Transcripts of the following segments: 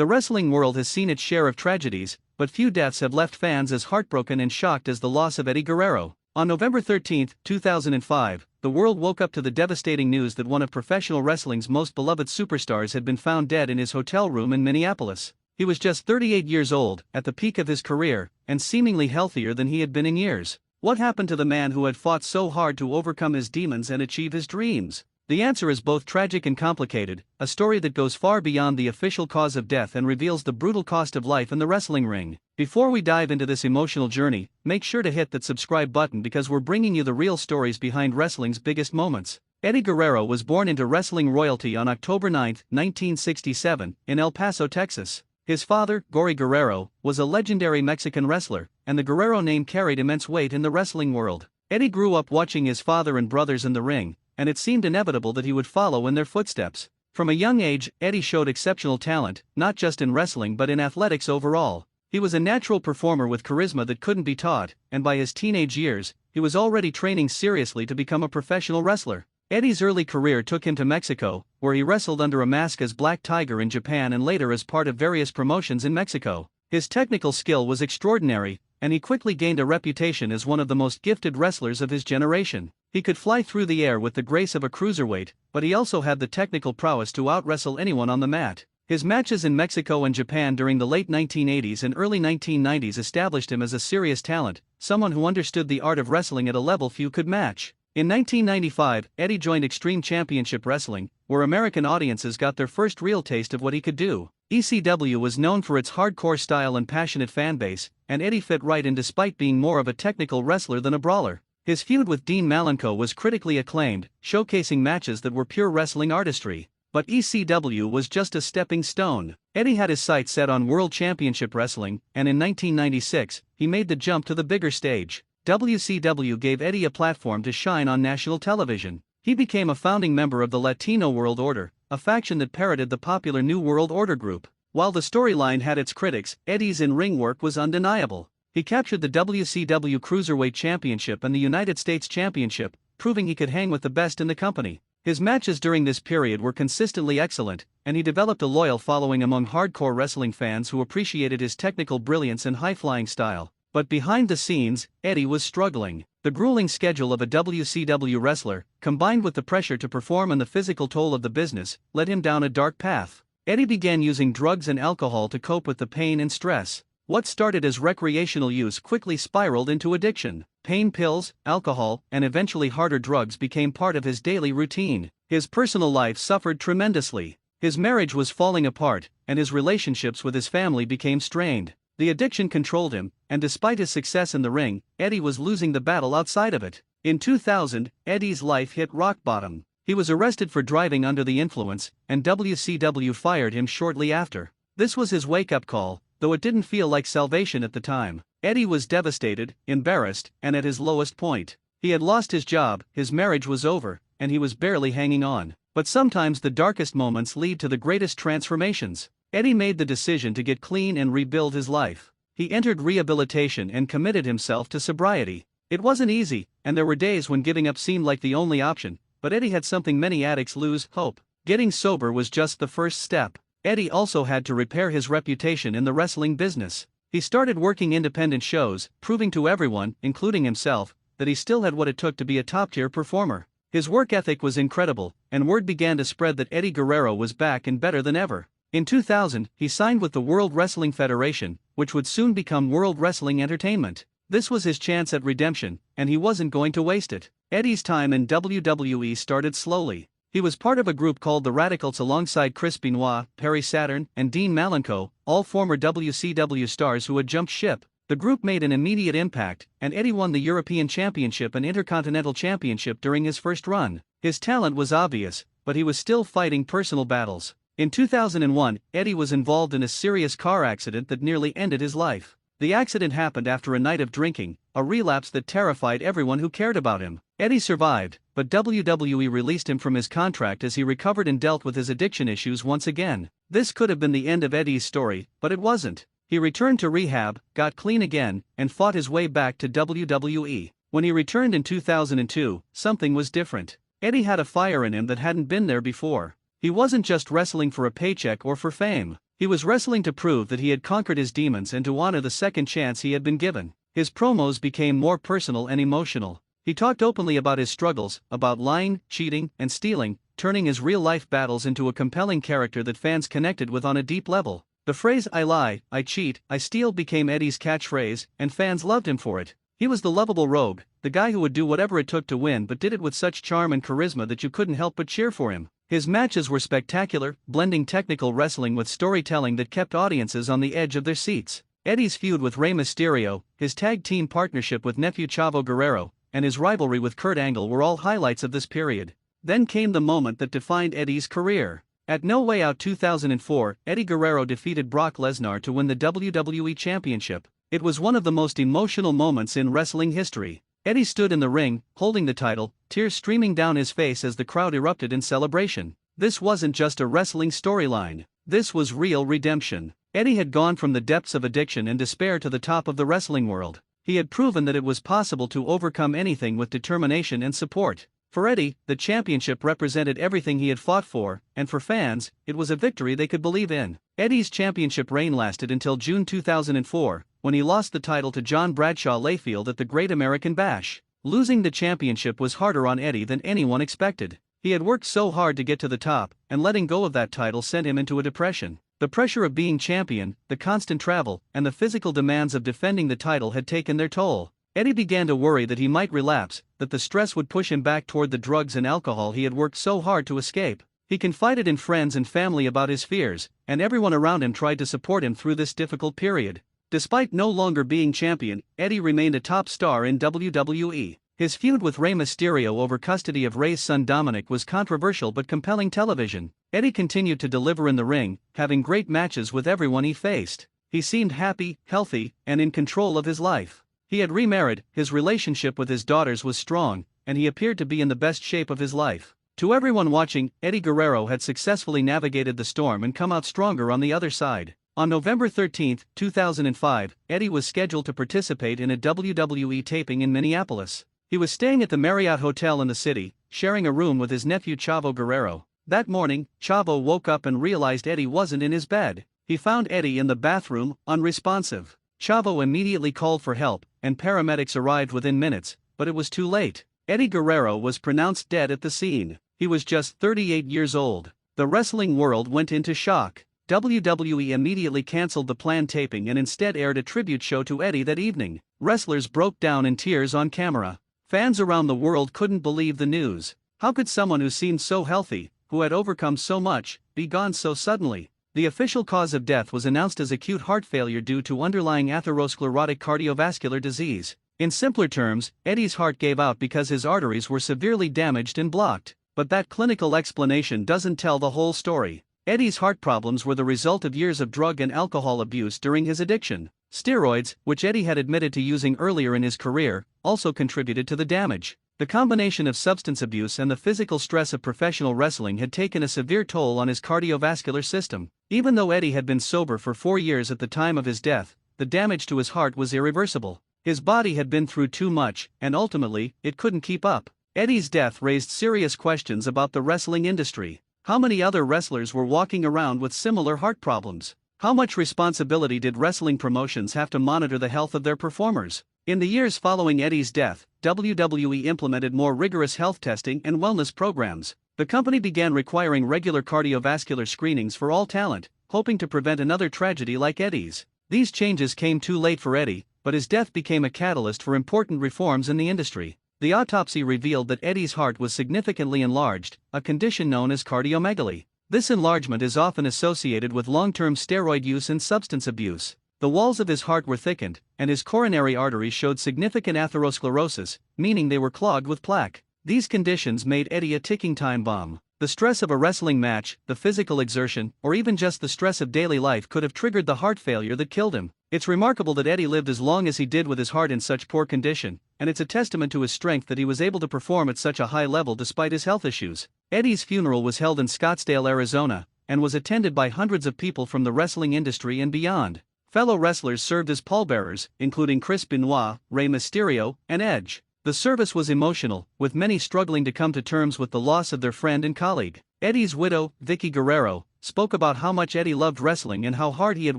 The wrestling world has seen its share of tragedies, but few deaths have left fans as heartbroken and shocked as the loss of Eddie Guerrero. On November 13, 2005, the world woke up to the devastating news that one of professional wrestling's most beloved superstars had been found dead in his hotel room in Minneapolis. He was just 38 years old, at the peak of his career, and seemingly healthier than he had been in years. What happened to the man who had fought so hard to overcome his demons and achieve his dreams? The answer is both tragic and complicated, a story that goes far beyond the official cause of death and reveals the brutal cost of life in the wrestling ring. Before we dive into this emotional journey, make sure to hit that subscribe button because we're bringing you the real stories behind wrestling's biggest moments. Eddie Guerrero was born into wrestling royalty on October 9, 1967, in El Paso, Texas. His father, Guerrero, was a legendary Mexican wrestler, and the Guerrero name carried immense weight in the wrestling world. Eddie grew up watching his father and brothers in the ring, and it seemed inevitable that he would follow in their footsteps. From a young age, Eddie showed exceptional talent, not just in wrestling but in athletics overall. He was a natural performer with charisma that couldn't be taught, and by his teenage years, he was already training seriously to become a professional wrestler. Eddie's early career took him to Mexico, where he wrestled under a mask as Black Tiger in Japan and later as part of various promotions in Mexico. His technical skill was extraordinary, and he quickly gained a reputation as one of the most gifted wrestlers of his generation. He could fly through the air with the grace of a cruiserweight, but he also had the technical prowess to out-wrestle anyone on the mat. His matches in Mexico and Japan during the late 1980s and early 1990s established him as a serious talent, someone who understood the art of wrestling at a level few could match. In 1995, Eddie joined Extreme Championship Wrestling, where American audiences got their first real taste of what he could do. ECW was known for its hardcore style and passionate fanbase, and Eddie fit right in despite being more of a technical wrestler than a brawler. His feud with Dean Malenko was critically acclaimed, showcasing matches that were pure wrestling artistry. But ECW was just a stepping stone. Eddie had his sights set on World Championship Wrestling, and in 1996, he made the jump to the bigger stage. WCW gave Eddie a platform to shine on national television. He became a founding member of the Latino World Order, a faction that parroted the popular New World Order group. While the storyline had its critics, Eddie's in-ring work was undeniable. He captured the WCW Cruiserweight Championship and the United States Championship, proving he could hang with the best in the company. His matches during this period were consistently excellent, and he developed a loyal following among hardcore wrestling fans who appreciated his technical brilliance and high-flying style. But behind the scenes, Eddie was struggling. The grueling schedule of a WCW wrestler, combined with the pressure to perform and the physical toll of the business, led him down a dark path. Eddie began using drugs and alcohol to cope with the pain and stress. What started as recreational use quickly spiraled into addiction. Pain pills, alcohol, and eventually harder drugs became part of his daily routine. His personal life suffered tremendously. His marriage was falling apart, and his relationships with his family became strained. The addiction controlled him, and despite his success in the ring, Eddie was losing the battle outside of it. In 2000, Eddie's life hit rock bottom. He was arrested for driving under the influence, and WCW fired him shortly after. This was his wake-up call, though it didn't feel like salvation at the time. Eddie was devastated, embarrassed, and at his lowest point. He had lost his job, his marriage was over, and he was barely hanging on. But sometimes the darkest moments lead to the greatest transformations. Eddie made the decision to get clean and rebuild his life. He entered rehabilitation and committed himself to sobriety. It wasn't easy, and there were days when giving up seemed like the only option, but Eddie had something many addicts lose: hope. Getting sober was just the first step. Eddie also had to repair his reputation in the wrestling business. He started working independent shows, proving to everyone, including himself, that he still had what it took to be a top-tier performer. His work ethic was incredible, and word began to spread that Eddie Guerrero was back and better than ever. In 2000, he signed with the World Wrestling Federation, which would soon become World Wrestling Entertainment. This was his chance at redemption, and he wasn't going to waste it. Eddie's time in WWE started slowly. He was part of a group called the Radicals alongside Chris Benoit, Perry Saturn, and Dean Malenko, all former WCW stars who had jumped ship. The group made an immediate impact, and Eddie won the European Championship and Intercontinental Championship during his first run. His talent was obvious, but he was still fighting personal battles. In 2001, Eddie was involved in a serious car accident that nearly ended his life. The accident happened after a night of drinking, a relapse that terrified everyone who cared about him. Eddie survived, but WWE released him from his contract as he recovered and dealt with his addiction issues once again. This could have been the end of Eddie's story, but it wasn't. He returned to rehab, got clean again, and fought his way back to WWE. When he returned in 2002, something was different. Eddie had a fire in him that hadn't been there before. He wasn't just wrestling for a paycheck or for fame. He was wrestling to prove that he had conquered his demons and to honor the second chance he had been given. His promos became more personal and emotional. He talked openly about his struggles, about lying, cheating, and stealing, turning his real-life battles into a compelling character that fans connected with on a deep level. The phrase "I lie, I cheat, I steal" became Eddie's catchphrase, and fans loved him for it. He was the lovable rogue, the guy who would do whatever it took to win, but did it with such charm and charisma that you couldn't help but cheer for him. His matches were spectacular, blending technical wrestling with storytelling that kept audiences on the edge of their seats. Eddie's feud with Rey Mysterio, his tag team partnership with nephew Chavo Guerrero, and his rivalry with Kurt Angle were all highlights of this period. Then came the moment that defined Eddie's career. At No Way Out 2004, Eddie Guerrero defeated Brock Lesnar to win the WWE Championship. It was one of the most emotional moments in wrestling history. Eddie stood in the ring, holding the title, tears streaming down his face as the crowd erupted in celebration. This wasn't just a wrestling storyline. This was real redemption. Eddie had gone from the depths of addiction and despair to the top of the wrestling world. He had proven that it was possible to overcome anything with determination and support. For Eddie, the championship represented everything he had fought for, and for fans, it was a victory they could believe in. Eddie's championship reign lasted until June 2004, when he lost the title to John Bradshaw Layfield at the Great American Bash. Losing the championship was harder on Eddie than anyone expected. He had worked so hard to get to the top, and letting go of that title sent him into a depression. The pressure of being champion, the constant travel, and the physical demands of defending the title had taken their toll. Eddie began to worry that he might relapse, that the stress would push him back toward the drugs and alcohol he had worked so hard to escape. He confided in friends and family about his fears, and everyone around him tried to support him through this difficult period. Despite no longer being champion, Eddie remained a top star in WWE. His feud with Rey Mysterio over custody of Rey's son Dominic was controversial but compelling television. Eddie continued to deliver in the ring, having great matches with everyone he faced. He seemed happy, healthy, and in control of his life. He had remarried, his relationship with his daughters was strong, and he appeared to be in the best shape of his life. To everyone watching, Eddie Guerrero had successfully navigated the storm and come out stronger on the other side. On November 13, 2005, Eddie was scheduled to participate in a WWE taping in Minneapolis. He was staying at the Marriott Hotel in the city, sharing a room with his nephew Chavo Guerrero. That morning, Chavo woke up and realized Eddie wasn't in his bed. He found Eddie in the bathroom, unresponsive. Chavo immediately called for help, and paramedics arrived within minutes, but it was too late. Eddie Guerrero was pronounced dead at the scene. He was just 38 years old. The wrestling world went into shock. WWE immediately canceled the planned taping and instead aired a tribute show to Eddie that evening. Wrestlers broke down in tears on camera. Fans around the world couldn't believe the news. How could someone who seemed so healthy, who had overcome so much, be gone so suddenly? The official cause of death was announced as acute heart failure due to underlying atherosclerotic cardiovascular disease. In simpler terms, Eddie's heart gave out because his arteries were severely damaged and blocked. But that clinical explanation doesn't tell the whole story. Eddie's heart problems were the result of years of drug and alcohol abuse during his addiction. Steroids, which Eddie had admitted to using earlier in his career, also contributed to the damage. The combination of substance abuse and the physical stress of professional wrestling had taken a severe toll on his cardiovascular system. Even though Eddie had been sober for 4 years at the time of his death, the damage to his heart was irreversible. His body had been through too much, and ultimately, it couldn't keep up. Eddie's death raised serious questions about the wrestling industry. How many other wrestlers were walking around with similar heart problems? How much responsibility did wrestling promotions have to monitor the health of their performers? In the years following Eddie's death, WWE implemented more rigorous health testing and wellness programs. The company began requiring regular cardiovascular screenings for all talent, hoping to prevent another tragedy like Eddie's. These changes came too late for Eddie, but his death became a catalyst for important reforms in the industry. The autopsy revealed that Eddie's heart was significantly enlarged, a condition known as cardiomegaly. This enlargement is often associated with long-term steroid use and substance abuse. The walls of his heart were thickened, and his coronary arteries showed significant atherosclerosis, meaning they were clogged with plaque. These conditions made Eddie a ticking time bomb. The stress of a wrestling match, the physical exertion, or even just the stress of daily life could have triggered the heart failure that killed him. It's remarkable that Eddie lived as long as he did with his heart in such poor condition, and it's a testament to his strength that he was able to perform at such a high level despite his health issues. Eddie's funeral was held in Scottsdale, Arizona, and was attended by hundreds of people from the wrestling industry and beyond. Fellow wrestlers served as pallbearers, including Chris Benoit, Rey Mysterio, and Edge. The service was emotional, with many struggling to come to terms with the loss of their friend and colleague. Eddie's widow, Vicky Guerrero, spoke about how much Eddie loved wrestling and how hard he had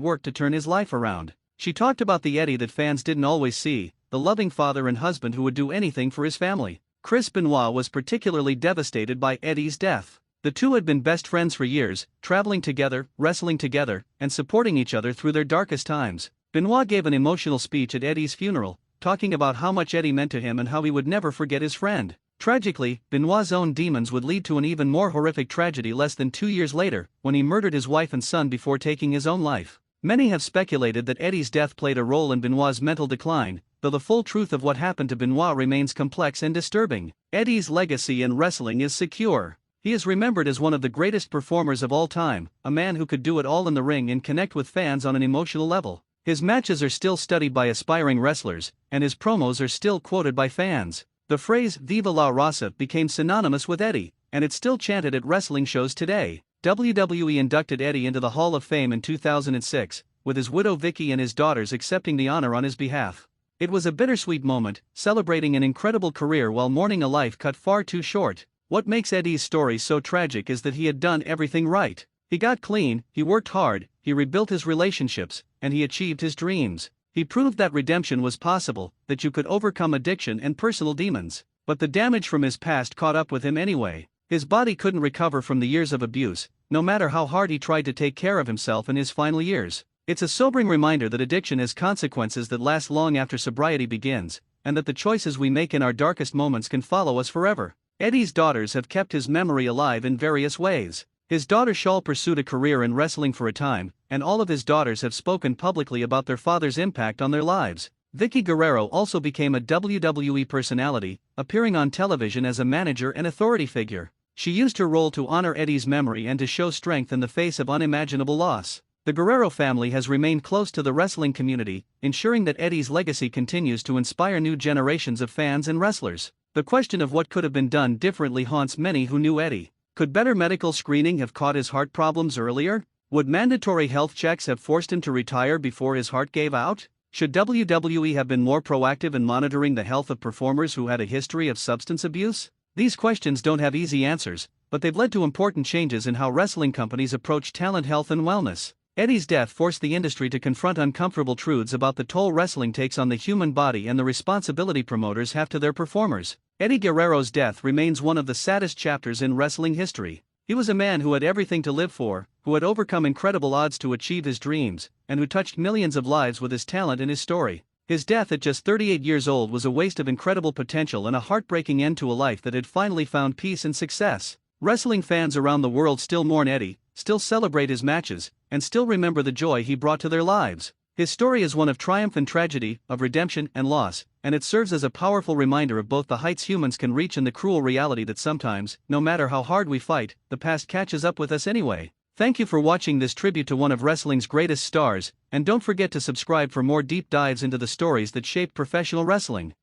worked to turn his life around. She talked about the Eddie that fans didn't always see, the loving father and husband who would do anything for his family. Chris Benoit was particularly devastated by Eddie's death. The two had been best friends for years, traveling together, wrestling together, and supporting each other through their darkest times. Benoit gave an emotional speech at Eddie's funeral, talking about how much Eddie meant to him and how he would never forget his friend. Tragically, Benoit's own demons would lead to an even more horrific tragedy less than 2 years later, when he murdered his wife and son before taking his own life. Many have speculated that Eddie's death played a role in Benoit's mental decline, though the full truth of what happened to Benoit remains complex and disturbing. Eddie's legacy in wrestling is secure. He is remembered as one of the greatest performers of all time, a man who could do it all in the ring and connect with fans on an emotional level. His matches are still studied by aspiring wrestlers, and his promos are still quoted by fans. The phrase "Viva la Raza" became synonymous with Eddie, and it's still chanted at wrestling shows today. WWE inducted Eddie into the Hall of Fame in 2006, with his widow Vicky and his daughters accepting the honor on his behalf. It was a bittersweet moment, celebrating an incredible career while mourning a life cut far too short. What makes Eddie's story so tragic is that he had done everything right. He got clean, he worked hard, he rebuilt his relationships, and he achieved his dreams. He proved that redemption was possible, that you could overcome addiction and personal demons. But the damage from his past caught up with him anyway. His body couldn't recover from the years of abuse, no matter how hard he tried to take care of himself in his final years. It's a sobering reminder that addiction has consequences that last long after sobriety begins, and that the choices we make in our darkest moments can follow us forever. Eddie's daughters have kept his memory alive in various ways. His daughter Shaul pursued a career in wrestling for a time, and all of his daughters have spoken publicly about their father's impact on their lives. Vicky Guerrero also became a WWE personality, appearing on television as a manager and authority figure. She used her role to honor Eddie's memory and to show strength in the face of unimaginable loss. The Guerrero family has remained close to the wrestling community, ensuring that Eddie's legacy continues to inspire new generations of fans and wrestlers. The question of what could have been done differently haunts many who knew Eddie. Could better medical screening have caught his heart problems earlier? Would mandatory health checks have forced him to retire before his heart gave out? Should WWE have been more proactive in monitoring the health of performers who had a history of substance abuse? These questions don't have easy answers, but they've led to important changes in how wrestling companies approach talent health and wellness. Eddie's death forced the industry to confront uncomfortable truths about the toll wrestling takes on the human body and the responsibility promoters have to their performers. Eddie Guerrero's death remains one of the saddest chapters in wrestling history. He was a man who had everything to live for, who had overcome incredible odds to achieve his dreams, and who touched millions of lives with his talent and his story. His death at just 38 years old was a waste of incredible potential and a heartbreaking end to a life that had finally found peace and success. Wrestling fans around the world still mourn Eddie, still celebrate his matches, and still remember the joy he brought to their lives. His story is one of triumph and tragedy, of redemption and loss, and it serves as a powerful reminder of both the heights humans can reach and the cruel reality that sometimes, no matter how hard we fight, the past catches up with us anyway. Thank you for watching this tribute to one of wrestling's greatest stars, and don't forget to subscribe for more deep dives into the stories that shaped professional wrestling.